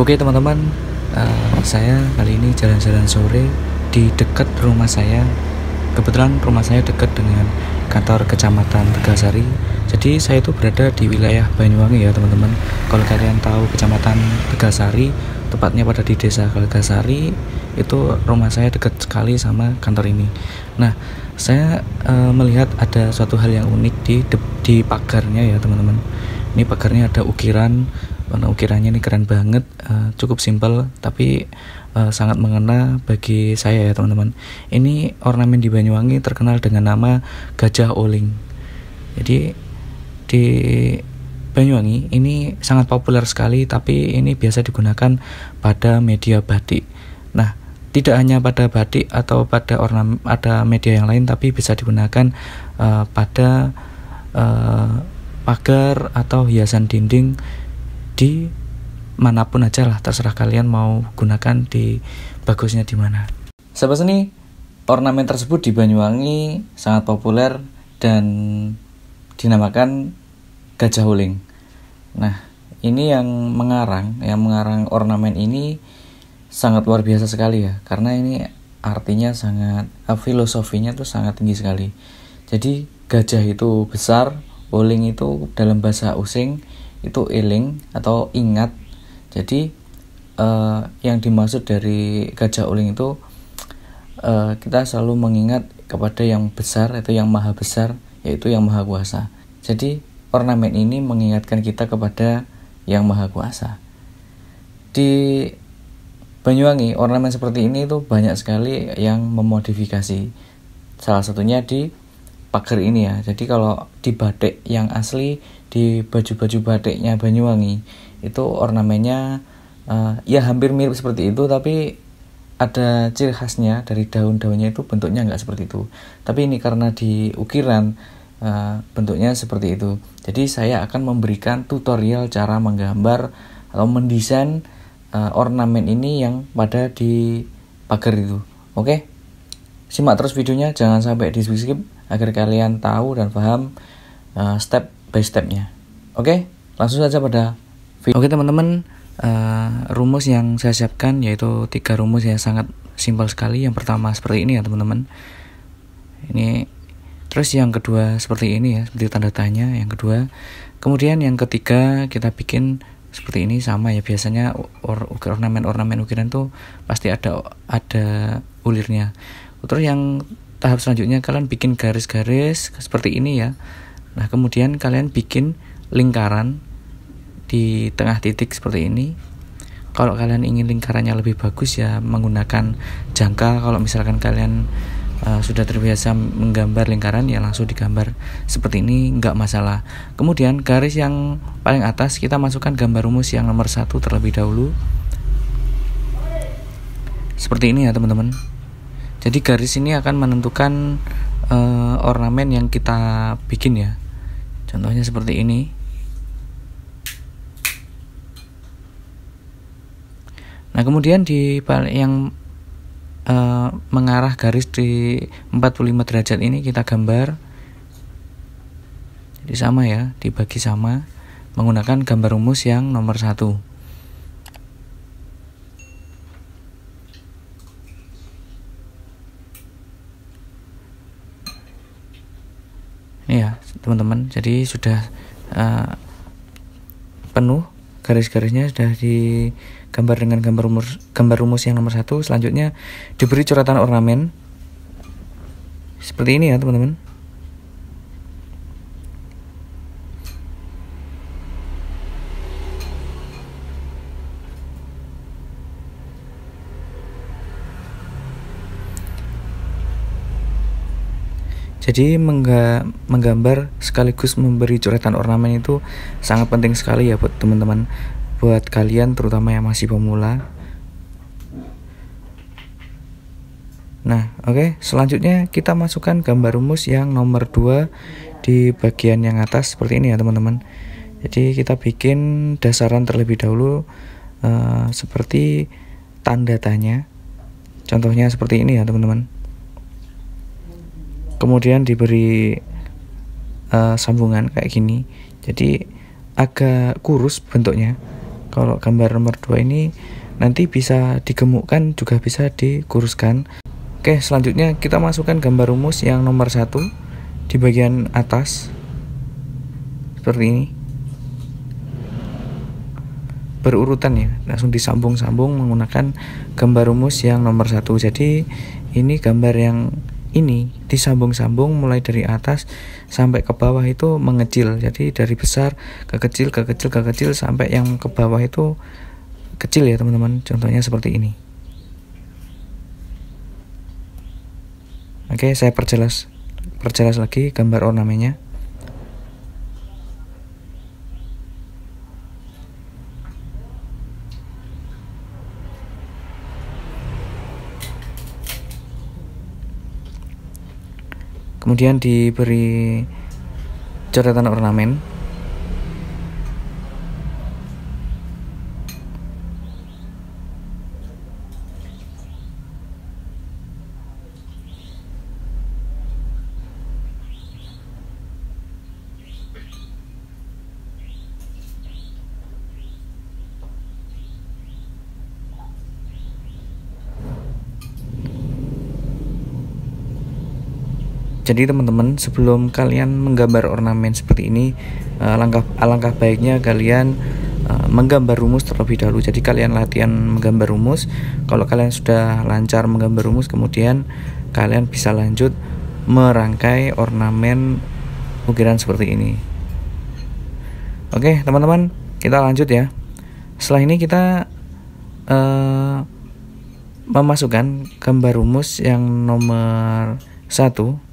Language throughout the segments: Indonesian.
Oke teman-teman, saya kali ini jalan-jalan sore di dekat rumah saya. Kebetulan rumah saya dekat dengan kantor kecamatan Tegalsari. Jadi saya itu berada di wilayah Banyuwangi ya teman-teman. Kalau kalian tahu kecamatan Tegalsari, tepatnya pada di desa Tegalsari, itu rumah saya dekat sekali sama kantor ini. Nah, saya melihat ada suatu hal yang unik di pagarnya ya teman-teman. Ini pagarnya ada ukiran. Warna ukirannya ini keren banget, cukup simpel tapi sangat mengena bagi saya ya teman-teman. Ini ornamen di Banyuwangi terkenal dengan nama gajah oling. Jadi di Banyuwangi ini sangat populer sekali, tapi ini biasa digunakan pada media batik. Nah, tidak hanya pada batik atau pada ada media yang lain, tapi bisa digunakan pada pagar atau hiasan dinding di manapun aja lah, terserah kalian mau gunakan di bagusnya di mana. Sahabat seni, ornamen tersebut di Banyuwangi sangat populer dan dinamakan gajah oling. Nah, ini yang mengarang ornamen ini sangat luar biasa sekali ya, karena ini artinya sangat filosofinya tuh sangat tinggi sekali. Jadi gajah itu besar, oling itu dalam bahasa Osing itu eling atau ingat. Jadi yang dimaksud dari gajah oling itu kita selalu mengingat kepada yang besar, yaitu yang maha besar, yaitu yang maha kuasa. Jadi ornamen ini mengingatkan kita kepada yang maha kuasa. Di Banyuwangi ornamen seperti ini itu banyak sekali yang memodifikasi. Salah satunya di pagar ini ya. Jadi kalau di batik yang asli, di baju-baju batiknya Banyuwangi itu ornamennya ya hampir mirip seperti itu, tapi ada ciri khasnya dari daun-daunnya itu bentuknya nggak seperti itu. Tapi ini karena di ukiran bentuknya seperti itu. Jadi saya akan memberikan tutorial cara menggambar atau mendesain ornamen ini yang pada di pagar itu. Oke? Simak terus videonya, jangan sampai di skip agar kalian tahu dan paham step by stepnya. Oke, langsung saja pada video. Oke teman-teman, rumus yang saya siapkan yaitu 3 rumus yang sangat simpel sekali. Yang pertama seperti ini ya teman-teman. Ini terus yang kedua seperti ini ya, seperti tanda tanya yang kedua. Kemudian yang ketiga kita bikin seperti ini, sama ya, biasanya ornamen ukiran tuh pasti ada ulirnya. Terus yang tahap selanjutnya kalian bikin garis-garis seperti ini ya. Nah, kemudian kalian bikin lingkaran di tengah titik seperti ini. Kalau kalian ingin lingkarannya lebih bagus ya menggunakan jangka. Kalau misalkan kalian sudah terbiasa menggambar lingkaran ya langsung digambar seperti ini, nggak masalah. Kemudian garis yang paling atas kita masukkan gambar rumus yang nomor 1 terlebih dahulu. Seperti ini ya teman-teman. Jadi garis ini akan menentukan ornamen yang kita bikin ya. Contohnya seperti ini. Nah, kemudian di yang mengarah garis di 45 derajat ini kita gambar. Jadi sama ya, dibagi sama menggunakan gambar rumus yang nomor 1. Ini ya teman-teman, jadi sudah penuh garis-garisnya, sudah digambar dengan gambar rumus yang nomor 1. Selanjutnya diberi coretan ornamen seperti ini ya teman-teman. Jadi menggambar sekaligus memberi coretan ornamen itu sangat penting sekali ya buat teman-teman, buat kalian terutama yang masih pemula. Nah, oke, selanjutnya kita masukkan gambar rumus yang nomor 2 di bagian yang atas seperti ini ya teman-teman. Jadi kita bikin dasaran terlebih dahulu seperti tanda tanya. Contohnya seperti ini ya teman-teman. Kemudian diberi sambungan kayak gini. Jadi agak kurus bentuknya. Kalau gambar nomor 2 ini nanti bisa digemukkan, juga bisa dikuruskan. Oke, selanjutnya kita masukkan gambar rumus yang nomor 1 di bagian atas seperti ini, berurutan ya, langsung disambung-sambung menggunakan gambar rumus yang nomor 1. Jadi ini gambar yang ini disambung-sambung mulai dari atas sampai ke bawah itu mengecil. Jadi dari besar ke kecil, ke kecil, ke kecil, sampai yang ke bawah itu kecil ya teman-teman. Contohnya seperti ini. Oke, saya perjelas lagi gambar ornamennya. Kemudian diberi coretan ornamen. Jadi teman-teman, sebelum kalian menggambar ornamen seperti ini, alangkah baiknya kalian menggambar rumus terlebih dahulu. Jadi kalian latihan menggambar rumus. Kalau kalian sudah lancar menggambar rumus, kemudian kalian bisa lanjut merangkai ornamen ukiran seperti ini. Oke teman-teman, kita lanjut ya. Setelah ini kita memasukkan gambar rumus yang nomor 1.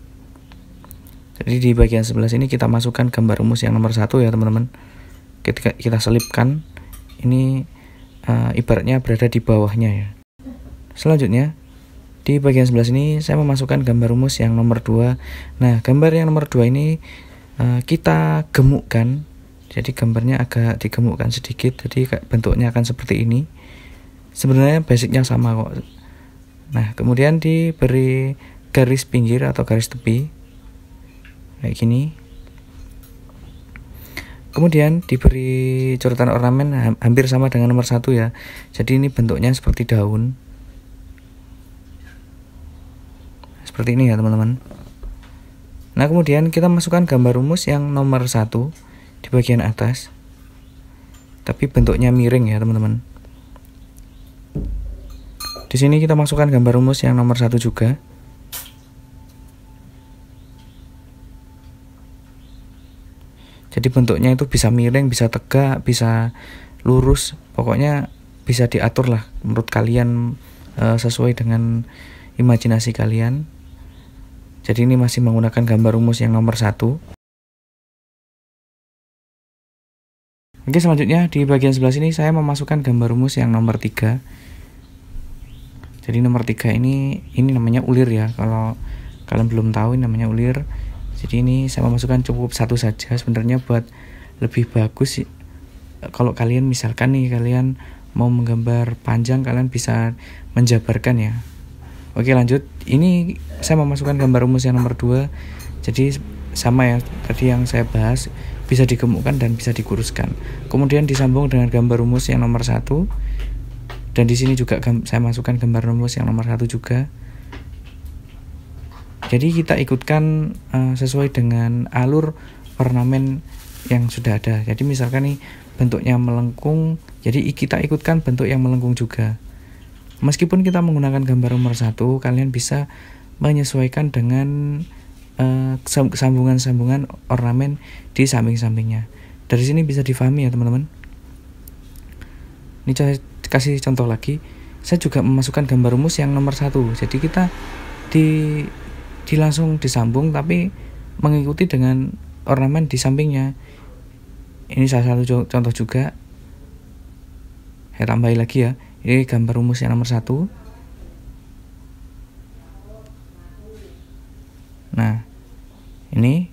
Jadi di bagian sebelah sini kita masukkan gambar rumus yang nomor 1 ya teman-teman. Kita selipkan. Ini ibaratnya berada di bawahnya ya. Selanjutnya di bagian sebelah sini saya memasukkan gambar rumus yang nomor 2. Nah, gambar yang nomor 2 ini kita gemukkan. Jadi gambarnya agak digemukkan sedikit. Jadi bentuknya akan seperti ini. Sebenarnya basicnya sama kok. Nah, kemudian diberi garis pinggir atau garis tepi kayak gini. Kemudian diberi coretan ornamen hampir sama dengan nomor 1 ya. Jadi ini bentuknya seperti daun. Seperti ini ya teman-teman. Nah, kemudian kita masukkan gambar rumus yang nomor 1 di bagian atas. Tapi bentuknya miring ya teman-teman. Di sini kita masukkan gambar rumus yang nomor 1 juga. Jadi bentuknya itu bisa miring, bisa tegak, bisa lurus, pokoknya bisa diatur lah menurut kalian sesuai dengan imajinasi kalian. Jadi ini masih menggunakan gambar rumus yang nomor 1. Oke, selanjutnya di bagian sebelah sini saya memasukkan gambar rumus yang nomor 3. Jadi nomor 3 ini namanya ulir ya. Kalau kalian belum tahu ini namanya ulir. Jadi ini saya memasukkan cukup 1 saja sebenarnya buat lebih bagus. Kalau kalian misalkan nih kalian mau menggambar panjang, kalian bisa menjabarkan ya. Oke, lanjut. Ini saya memasukkan gambar rumus yang nomor 2. Jadi sama ya tadi yang saya bahas, bisa digemukkan dan bisa dikuruskan. Kemudian disambung dengan gambar rumus yang nomor 1. Dan di sini juga saya masukkan gambar rumus yang nomor 1 juga. Jadi kita ikutkan sesuai dengan alur ornamen yang sudah ada. Jadi misalkan nih bentuknya melengkung, jadi kita ikutkan bentuk yang melengkung juga. Meskipun kita menggunakan gambar nomor 1, kalian bisa menyesuaikan dengan sambungan-sambungan ornamen di samping-sampingnya. Dari sini bisa difahami ya teman-teman. Ini saya kasih contoh lagi. Saya juga memasukkan gambar rumus yang nomor 1. Jadi kita langsung disambung tapi mengikuti dengan ornamen di sampingnya. Ini salah satu contoh juga. Saya tambahin lagi ya. Ini gambar rumus yang nomor 1. Nah, ini.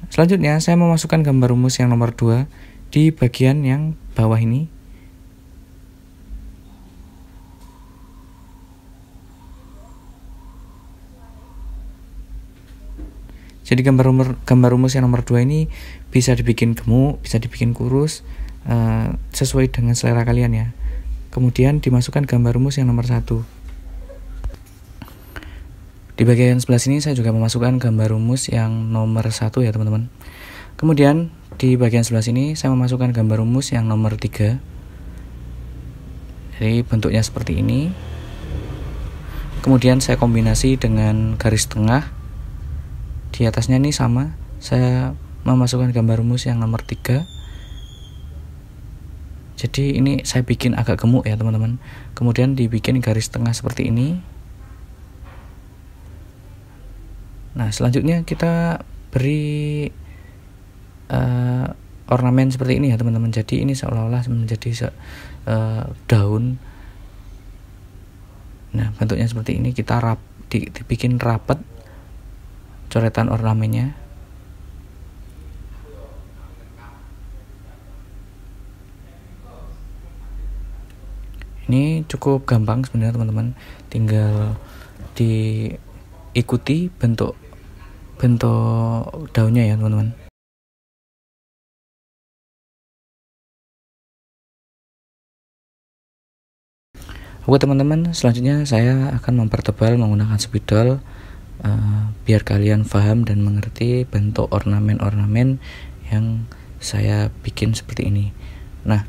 Selanjutnya saya memasukkan gambar rumus yang nomor 2 di bagian yang bawah ini. Jadi gambar rumus yang nomor 2 ini bisa dibikin gemuk, bisa dibikin kurus, sesuai dengan selera kalian ya. Kemudian dimasukkan gambar rumus yang nomor 1. Di bagian sebelah sini saya juga memasukkan gambar rumus yang nomor 1 ya teman-teman. Kemudian di bagian sebelah sini saya memasukkan gambar rumus yang nomor 3. Jadi bentuknya seperti ini. Kemudian saya kombinasi dengan garis tengah. Di atasnya ini sama, saya memasukkan gambar rumus yang nomor 3. Jadi ini saya bikin agak gemuk ya teman-teman. Kemudian dibikin garis tengah seperti ini. Nah selanjutnya kita beri ornamen seperti ini ya teman-teman. Jadi ini seolah-olah menjadi daun. Nah bentuknya seperti ini, kita dibikin rapat coretan ornamennya. Ini cukup gampang sebenarnya teman-teman, tinggal diikuti bentuk daunnya ya teman-teman. Oke teman-teman, selanjutnya saya akan mempertebal menggunakan spidol biar kalian paham dan mengerti bentuk ornamen-ornamen yang saya bikin seperti ini. Nah,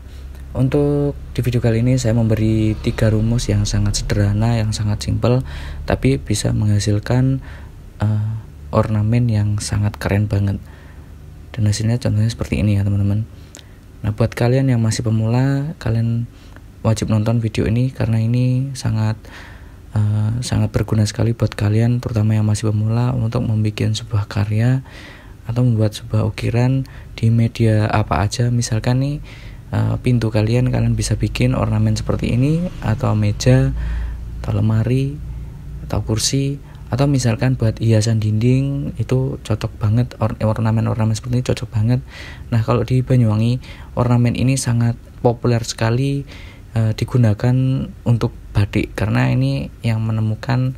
untuk di video kali ini saya memberi 3 rumus yang sangat sederhana, yang sangat simpel, tapi bisa menghasilkan ornamen yang sangat keren banget. Dan hasilnya contohnya seperti ini ya teman-teman. Nah buat kalian yang masih pemula, kalian wajib nonton video ini karena ini sangat berguna sekali buat kalian, terutama yang masih pemula, untuk membuat sebuah karya atau membuat sebuah ukiran di media apa aja. Misalkan nih pintu kalian bisa bikin ornamen seperti ini, atau meja, atau lemari, atau kursi, atau misalkan buat hiasan dinding, itu cocok banget. Ornamen-ornamen seperti ini cocok banget. Nah kalau di Banyuwangi, ornamen ini sangat populer sekali digunakan untuk batik, karena ini yang menemukan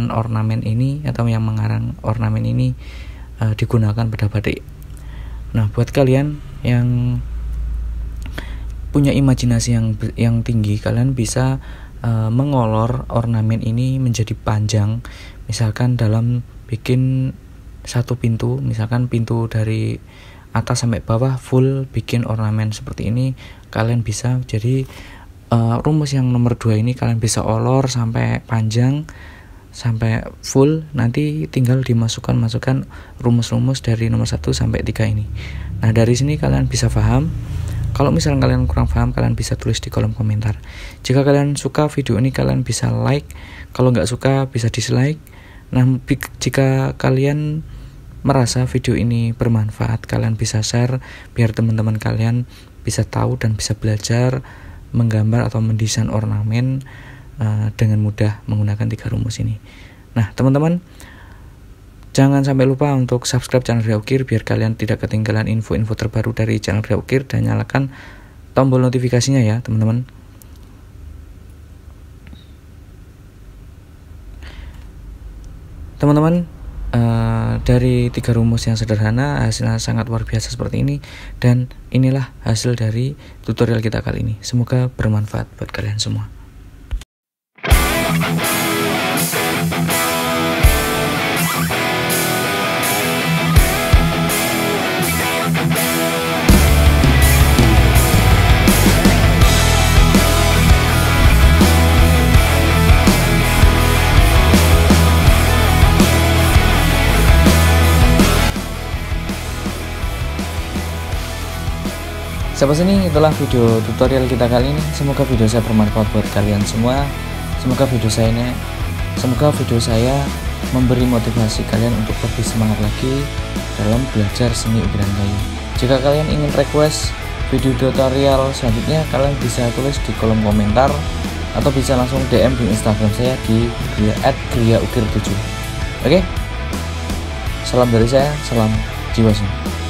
ornamen ini, atau yang mengarang ornamen ini digunakan pada batik. Nah buat kalian yang punya imajinasi yang tinggi, kalian bisa mengolor ornamen ini menjadi panjang. Misalkan dalam bikin satu pintu, misalkan pintu dari atas sampai bawah full bikin ornamen seperti ini, kalian bisa. Jadi rumus yang nomor 2 ini kalian bisa olor sampai panjang, sampai full. Nanti tinggal masukkan rumus-rumus dari nomor 1 sampai 3 ini. Nah dari sini kalian bisa paham. Kalau misalnya kalian kurang paham, kalian bisa tulis di kolom komentar. Jika kalian suka video ini, kalian bisa like. Kalau nggak suka, bisa dislike. Nah, jika kalian merasa video ini bermanfaat, kalian bisa share biar teman-teman kalian bisa tahu dan bisa belajar menggambar atau mendesain ornamen dengan mudah menggunakan 3 rumus ini. Nah, teman-teman, jangan sampai lupa untuk subscribe channel Gria Ukir biar kalian tidak ketinggalan info-info terbaru dari channel Gria Ukir, dan nyalakan tombol notifikasinya ya teman-teman. Teman-teman, dari 3 rumus yang sederhana hasilnya sangat luar biasa seperti ini, dan inilah hasil dari tutorial kita kali ini. Semoga bermanfaat buat kalian semua. Sampai sini itulah video tutorial kita kali ini. Semoga video saya bermanfaat buat kalian semua. Semoga video saya memberi motivasi kalian untuk lebih semangat lagi dalam belajar seni ukiran kayu. Jika kalian ingin request video tutorial selanjutnya, kalian bisa tulis di kolom komentar atau bisa langsung DM di Instagram saya di @griaukir7. Oke? Salam dari saya, salam jiwa seni.